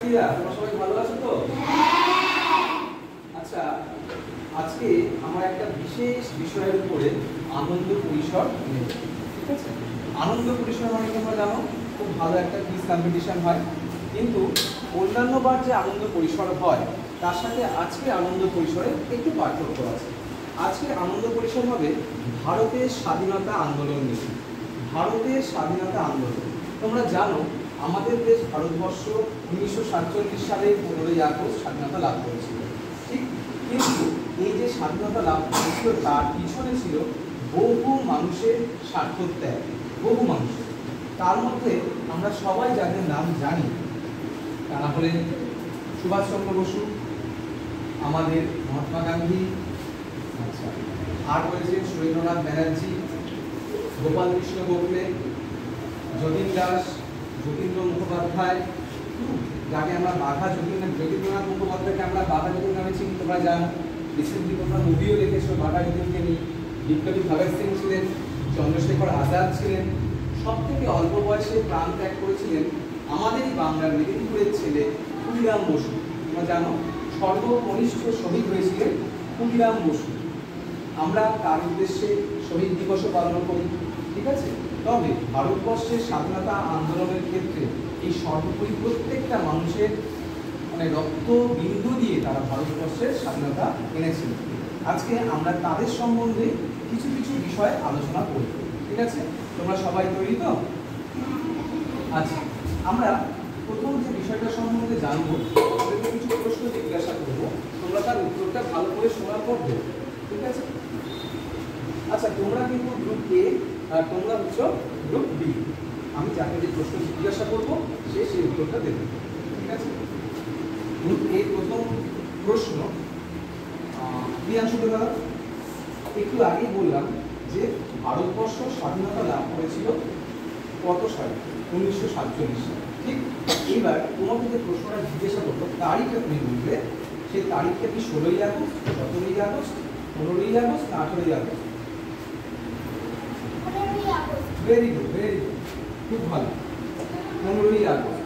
তোমরা সবাই ভালো আছো তো? আচ্ছা, আজকে আমার একটা বিশেষ বিষয়ের উপরে আনন্দ পরিসর নেব। ঠিক আছে, আনন্দ পরিসর মানে তোমরা জানো খুব ভালো একটা কুইজ কম্পিটিশন হয়, কিন্তু অন্যান্যবার যে আনন্দ পরিসর হয় তার সাথে আজকে আনন্দ পরিসরে একটু পার্থক্য আছে। আজকে আনন্দ পরিসর হবে ভারতের স্বাধীনতা আন্দোলন নিয়ে। ভারতের স্বাধীনতা আন্দোলন তোমরা জানো আমাদের দেশ ভারতবর্ষ 1947 সালে 15ই আগস্ট স্বাধীনতা লাভ করেছিল। ঠিক, কিন্তু এই যে স্বাধীনতা লাভ করেছিল তার পিছনে ছিল বহু মানুষের স্বার্থত্যাগ, বহু মানুষের। তার মধ্যে আমরা সবাই যাদের নাম জানি তারা হলেন সুভাষচন্দ্র বসু, আমাদের মহাত্মা গান্ধী, আচ্ছা আর রয়েছেন সুরেন্দ্রনাথ ব্যানার্জি, গোপাল কৃষ্ণ গোখলে, যতীন দাস, যতীন্দ্র মুখোপাধ্যায়, যাকে আমরা বাঘা যতীন্দ্রনাথ মুখোপাধ্যায়কে আমরা বাঘা যতীন নামে চিনি, তোমরা জানো। রিসেন্টলি তোমরা মুভিও দেখেছো বাঘা যতীনকে নিয়ে। বিপ্লবী ভগৎ সিং ছিলেন, চন্দ্রশেখর আজাদ ছিলেন, সব থেকে অল্প বয়সে প্রাণ ত্যাগ করেছিলেন আমাদেরই বাংলার মেদিনীপুরের ছেলে ক্ষুদিরাম বসু। তোমরা জানো সর্বকনিষ্ঠ শহীদ হয়েছিলেন ক্ষুদিরাম বসু। আমরা তার উদ্দেশ্যে শহীদ দিবসও পালন করি। ঠিক আছে, তবে ভারতবর্ষের স্বাধীনতা আন্দোলনের ক্ষেত্রে এই সর্বোপরি প্রত্যেকটা মানুষের মানে রক্ত বিন্দু দিয়ে তারা ভারতবর্ষের স্বাধীনতা এনেছিল। আজকে আমরা তাদের সম্বন্ধে কিছু কিছু বিষয় আলোচনা করব। ঠিক আছে, তোমরা সবাই তৈরি তো? আচ্ছা, আমরা প্রথম যে বিষয়টা সম্বন্ধে জানবো তাদেরকে কিছু প্রশ্ন জিজ্ঞাসা করবো, তোমরা তার উত্তরটা ভালো করে শোনার পর দেবো। ঠিক আছে, আচ্ছা তোমরা কিন্তু গ্রুপ এ আর তোমরা হচ্ছে গ্রুপ বি। আমি যাকে যে প্রশ্ন জিজ্ঞাসা করবো সে সেই উত্তরটা দেবে। ঠিক আছে, গ্রুপ এ প্রথম প্রশ্ন প্রিয়াংশু দাদা, একটু আগেই বললাম যে ভারতবর্ষ স্বাধীনতা লাভ করেছিল কত সালে? 1947 সালে। ঠিক, এবার তোমাকে যে প্রশ্নটা জিজ্ঞাসা করবো তারিখটা তুমি বলবে, সেই তারিখটা কি 16ই আগস্ট, 17ই আগস্ট, 15ই আগস্ট না 18ই August? Very good, very good, খুব ভালো, 15ই আগস্ট।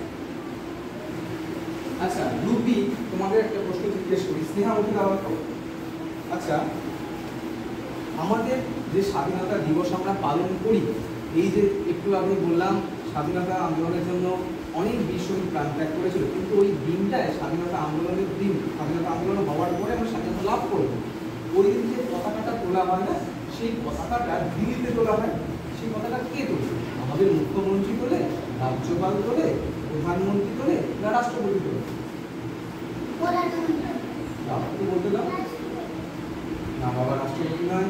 আচ্ছা গ্রুপ বি, তোমাদের একটা প্রশ্ন জিজ্ঞেস করি, স্নেহামতি দাদা। আচ্ছা, আমাদের যে স্বাধীনতা দিবস আমরা পালন করি, এই যে একটু আগে বললাম স্বাধীনতা আন্দোলনের জন্য অনেক বীর শহীদ প্রাণ ত্যাগ করেছিল, কিন্তু ওই দিনটায় স্বাধীনতা আন্দোলনের দিন, স্বাধীনতা আন্দোলন হওয়ার পরে আমরা স্বাধীনতা লাভ করব, ওই দিন যে পতাকাটা তোলা হয় না, সেই পতাকাটা দিল্লিতে তোলা হয়। সেই পতাকা কে তোলে? আমাদের মুখ্যমন্ত্রী তোলে, রাজ্যপাল তোলে, প্রধানমন্ত্রী তোলে না রাষ্ট্রপতি তোলে? রাষ্ট্রপতি বলতে দাও না বাবা, রাষ্ট্রপতি নয়,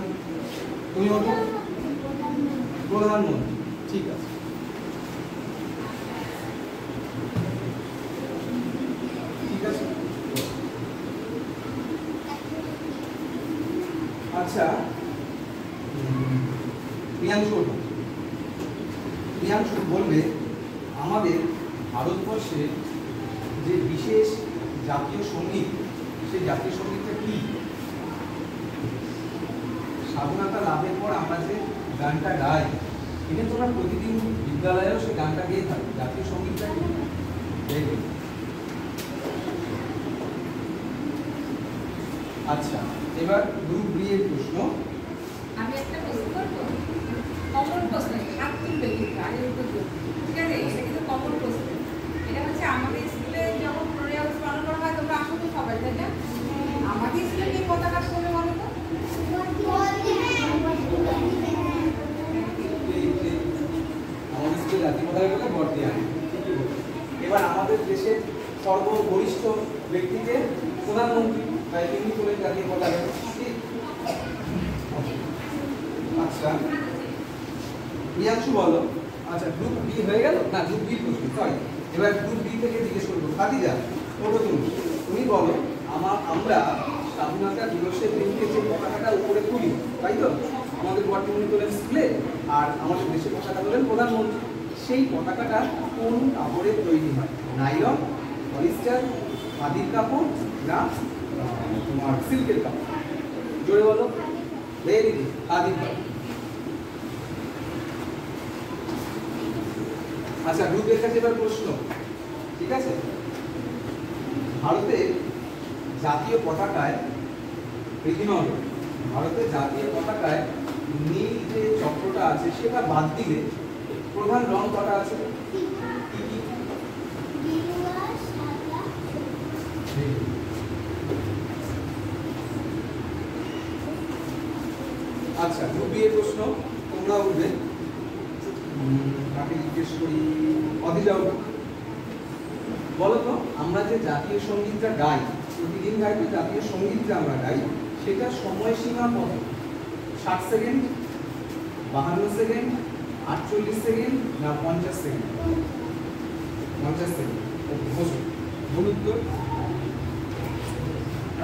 তুমি বলো প্রধানমন্ত্রী। ঠিক আছে, ঠিক আছে। আচ্ছা প্রিয়াংশু বলবে আমাদের ভারতবর্ষে যে বিশেষ জাতীয় সঙ্গীত, সেই জাতীয় সঙ্গীতটা কি? স্বাধীনতা লাভের পর আমরা যে গানটা গাই, এটা তোমরা প্রতিদিন বিদ্যালয়েও সেই গানটা গেয়ে থাকো, জাতীয় সঙ্গীতটা কি? আচ্ছা, এবার গ্রুপ বি এর প্রশ্ন। আমি একটা প্রশ্ন করবো, কমন প্রশ্ন, হাত তুলবে কিন্তু আগে উত্তর দেবো। ঠিক আছে, এটা কিন্তু কমন প্রশ্ন। এটা হচ্ছে আমাদের স্কুলে যখন 15ই আগস্ট পালন করা হয়, তোমরা আসো তো সবাই, তাই না? আমাদের স্কুলে কি পতাকা তোলে বলো তো? আমাদের স্কুলে জাতীয় পতাকা বলে বর্দিয়া। এবার আমাদের দেশের সর্ববরিষ্ঠ ব্যক্তিকে প্রধানমন্ত্রী, তাই তিনি তোলেন জাতীয় পতাকা। আচ্ছা প্রিয়াংশু বলো। আচ্ছা গ্রুপ বি হয়ে গেল না, গ্রুপ বি প্রশ্ন, সরি। এবার গ্রুপ বি থেকে জিজ্ঞেস করবো খাদিজা, ওটা তুমি বলো আমরা স্বাধীনতা দিবসের দিনকে যে পতাকাটা উপরে তুলি, তাই তো? আমাদের বর্তমানে তোলেন স্কুলে, আর আমাদের দেশের পতাকা তোলেন প্রধানমন্ত্রী। সেই পতাকাটা কোন কাপড়ের তৈরি হয়? নাইলন, পলিস্টার, খাদির কাপড় না তোমার সিল্কের কাপড়? জোরে বলো। ভেরি গুড, খাদির কাপড়। আচ্ছা গ্রুপের কাছে এবার প্রশ্ন, ঠিক আছে? ভারতের জাতীয় পতাকায় রীতিমত ভারতের জাতীয় পতাকায় নীল যে চক্রটা আছে সেটা বাদ দিলে প্রধান রং কটা আছে? কি কি? আচ্ছা, গ্রুপ বি এর প্রশ্ন তোমরা উঠবে। কাকে জিজ্ঞেস করি? অধিজাও বলো তো, আমরা যে জাতীয় সঙ্গীতটা গাই, প্রতিদিন গাই তো জাতীয় সঙ্গীতটা আমরা গাই, সেটা সময়সীমা কত? 60 সেকেন্ড, 52 সেকেন্ড, 48 সেকেন্ড না 50 সেকেন্ড? 50 সেকেন্ড। ওকে, বসো। ভুল উত্তর।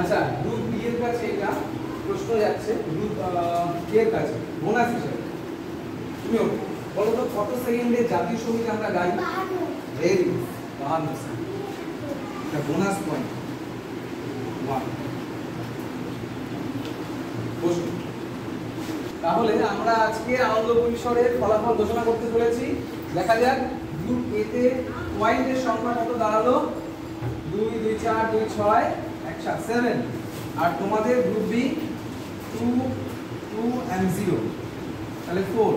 আচ্ছা, গ্রুপ বি এর কাছে এটা প্রশ্ন যাচ্ছে, গ্রুপ বি এর কাছে বোনাস হিসেবে তুমি বলো তো কত সেকেন্ডে জাতীয় সঙ্গীত আমরা গাই? Very good, 52 second. এটা বোনাস পয়েন্ট। বসুন। তাহলে আমরা আজকে আনন্দ পরিসরের ফলাফল ঘোষণা করতে চলেছি। দেখা যাক গ্রুপ এ তে পয়েন্টের সংখ্যা কত দাঁড়ালো? 2 2 4 2 6 1 7। আর তোমাদের গ্রুপ বি 2 2 and 0, তাহলে 4।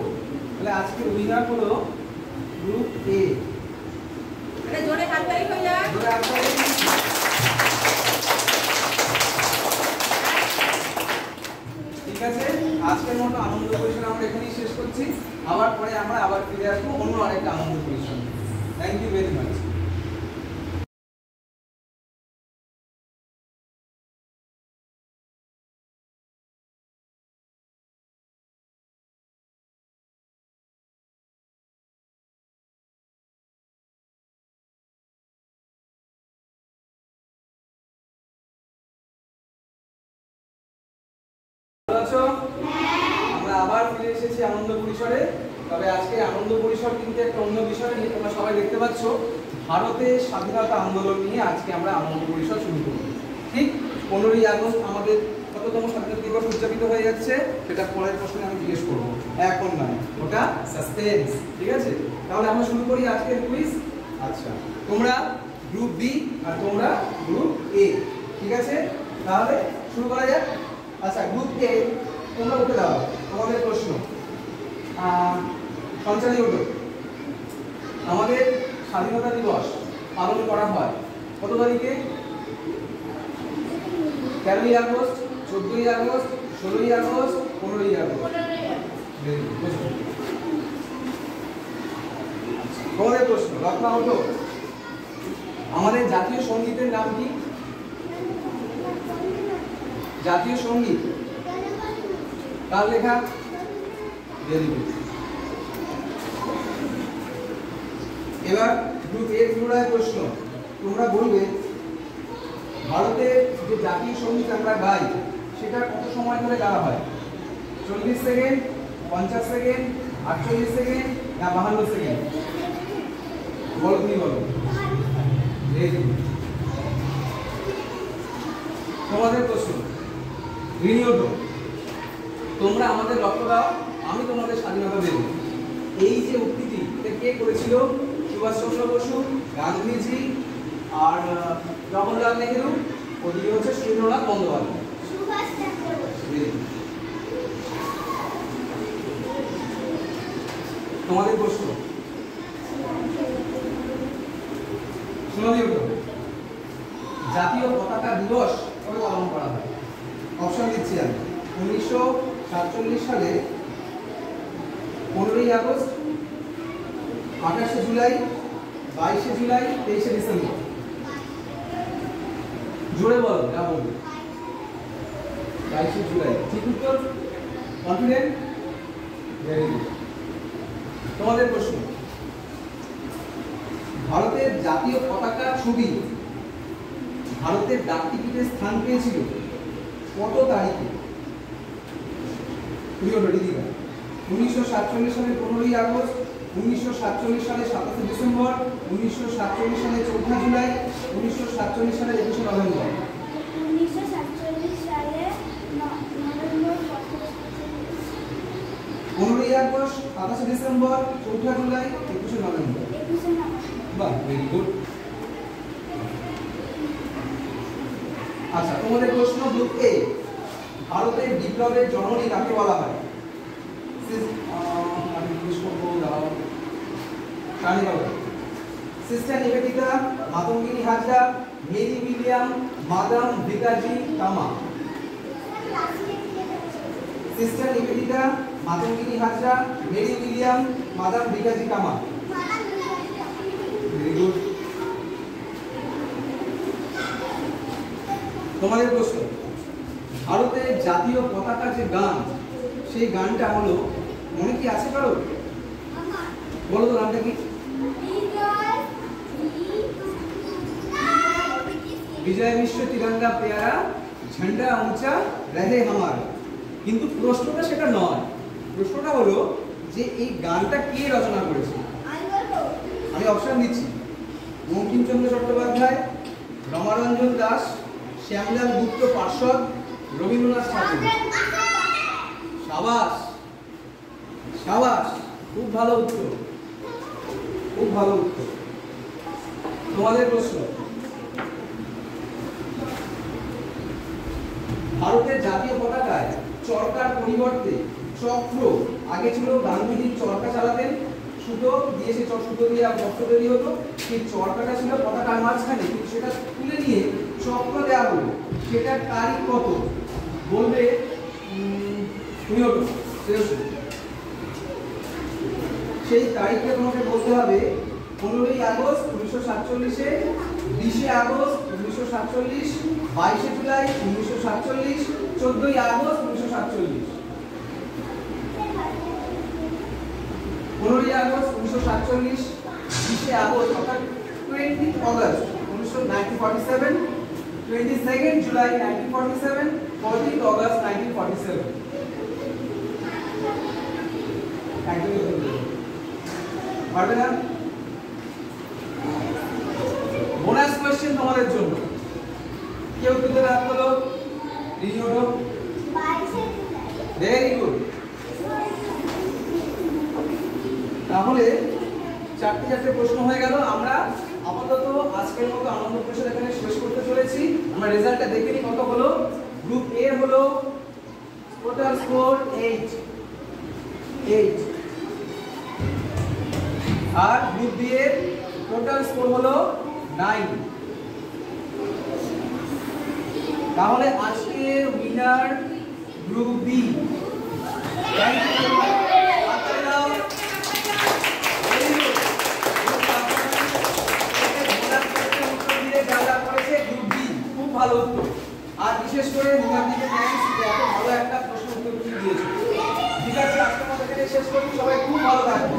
তাহলে আজকে উইনার হলো গ্রুপ এ। এটা জোরে হাততালি হয়ে যায়। জোরে হাততালি। ঠিক আছে, আজকের মতো আনন্দ পরিসর আমরা এখানেই শেষ করছি। আবার পরে আমরা আবার ফিরে আসবো অন্য আরেকটা আনন্দ পরিসর। Thank you very much. আমরা আবার ফিরে এসেছি আনন্দ পরিসরে। তবে আজকে আনন্দ পরিসর কিন্তু একটা অন্য বিষয় নিয়ে, তোমরা সবাই দেখতে পাচ্ছ ভারতের স্বাধীনতা আন্দোলন নিয়ে আজকে আমরা আনন্দ পরিসর শুরু করব। ঠিক 15ই আগস্ট আমাদের কততম স্বাধীনতা দিবস উদযাপিত হয়ে যাচ্ছে, সেটা পরের প্রশ্নে আমি জিজ্ঞেস করবো, এখন নয়, ওটা সাসপেন্স। ঠিক আছে, তাহলে আমরা শুরু করি আজকের কুইজ। আচ্ছা, তোমরা গ্রুপ বি আর তোমরা গ্রুপ এ। ঠিক আছে, তাহলে শুরু করা যাক। আচ্ছা, গ্রুপ এ তোমরা উঠে দাও। তোমাদের প্রশ্ন সঞ্চালী ওঠো। আমাদের স্বাধীনতা দিবস পালন করা হয় কত তারিখে? 13ই আগস্ট, 14ই আগস্ট, 16ই আগস্ট, 15ই আগস্ট। তোমাদের প্রশ্ন রত্না ওঠো। আমাদের জাতীয় সঙ্গীতের নাম কি? জাতীয় সঙ্গীত কার লেখা? Very good. এবার গ্রুপ এর পুনরায় প্রশ্ন, তোমরা বলবে ভারতের যে জাতীয় সঙ্গীত আমরা গাই সেটা কত সময় ধরে গাওয়া হয়? 40 সেকেন্ড, 50 সেকেন্ড, 48 সেকেন্ড না 52 সেকেন্ড? বলো, তুমি বলো। Very good. তোমাদের প্রশ্ন রিনিওটো, তোমরা আমাদের লক্ষ্য দাও, আমি তোমাদের স্বাধীনতা দেব। এই যে উক্তিটি এটা কে করেছিল? সুভাষচন্দ্র বসু, গান্ধীজি আর জওহরলাল নেহেরু, ওদিকে হচ্ছে সুরেন্দ্রনাথ বন্দ্যোপাধ্যায়। তোমাদের প্রশ্ন শুনিও। জাতীয় পতাকা দিবস কবে পালন করা হয়? অপশন দিচ্ছি আমি। 1947 সালে 15ই আগস্ট, 28শে জুলাই, 22শে জুলাই, 23শে ডিসেম্বর। জোরে বলো, যা বলবে। 22শে জুলাই ঠিক উত্তর। কনফিডেন্ট? Very good. তোমাদের প্রশ্ন, ভারতের জাতীয় পতাকা ছবি ভারতের ডাকটিকিটে স্থান পেয়েছিল কত তারিখে? তুমি রেডি দিবা। 1947 সালে 15ই আগস্ট, 1947 সালে 27শে ডিসেম্বর, 1947 সালে 4 জুলাই, 1947 সালে 21শে নভেম্বর। 1947 সালে নভেম্বর 15ই আগস্ট, 27শে ডিসেম্বর, 4 জুলাই, 21শে নভেম্বর। বাহ, ভেরি গুড। আচ্ছা, তোমাদের প্রশ্ন গ্রুপ এ, ভারতের বিপ্লবের জননী কাকে বলা হয়? আমি জিজ্ঞেস করবো, দাঁড়াও, রানী বাবু। Sister Nivedita, Matangini Hazra, Mary William, madam Bhikaji Cama. Sister Nivedita, Matangini Hazra, Mary William, madam Bhikaji Cama. Very good. তোমাদের প্রশ্ন, ভারতের জাতীয় পতাকা যে গান, সেই গানটা হলো, মনে কি আছে কারো? বলো তো গানটা কি? विजय विश्व तिरंगा प्यारा झंडा ऊंचा रहे हमारा। কিন্তু প্রশ্নটা সেটা নয়, প্রশ্নটা হলো যে এই গানটা কে রচনা করেছে। আমি অপশন দিচ্ছি, বঙ্কিমচন্দ্র চট্টোপাধ্যায়, রমারঞ্জন দাস, শ্যামলাল গুপ্ত পার্ষদ, রবীন্দ্রনাথ ঠাকুর। সাবাস সাবাস, খুব ভালো উত্তর, খুব ভালো উত্তর। তোমাদের প্রশ্ন, ভারতের জাতীয় পতাকায় চরকার পরিবর্তে চক্র, আগে ছিল গান্ধীজি চরকা চালাতেন, সুতো দিয়ে, সে সুতো দিয়ে বস্ত্র তৈরি হতো, সেই চরকাটা ছিল পতাকার মাঝখানে, কিন্তু সেটা তুলে নিয়ে চক্র দেওয়া হলো। সেটার তারিখ কত বলবে? তুমি ওঠো, সেই তারিখটা তোমাকে বলতে হবে 15ই আগস্ট 1947, 20 আগস্ট 1947, 22 জুলাই 1947, 14ই আগস্ট 1947। 15ই আগস্ট 1947, 20 আগস্ট অর্থাৎ 20 August 1947, 22nd July 1947, 14th August 1947। একদমই পারবে না? বোনাস কোশ্চেন তোমাদের জন্য, কেউ উত্তর রাখতে হলো, রিনিউডো। Very good. তাহলে চারটে প্রশ্ন হয়ে গেল। আমরা আপাতত আজকের মতো আনন্দ পরিষদ এখানে শেষ করতে চলেছি। আমরা রেজাল্টটা দেখে নিই কত হলো। গ্রুপ এ হলো টোটাল স্কোর 8, আর গ্রুপ বি এর টোটাল স্কোর হলো 9। তাহলে আজকে winner group B. Thank you. খুব ভালো উত্তর, আর বিশেষ করে নিমাদিকে থ্যাঙ্কস, এত ভালো একটা প্রশ্ন উত্তর দিয়েছো। ঠিক আছে, আজকে আমাদের এখানে শেষ করি। সবাই খুব ভালো থাকবে।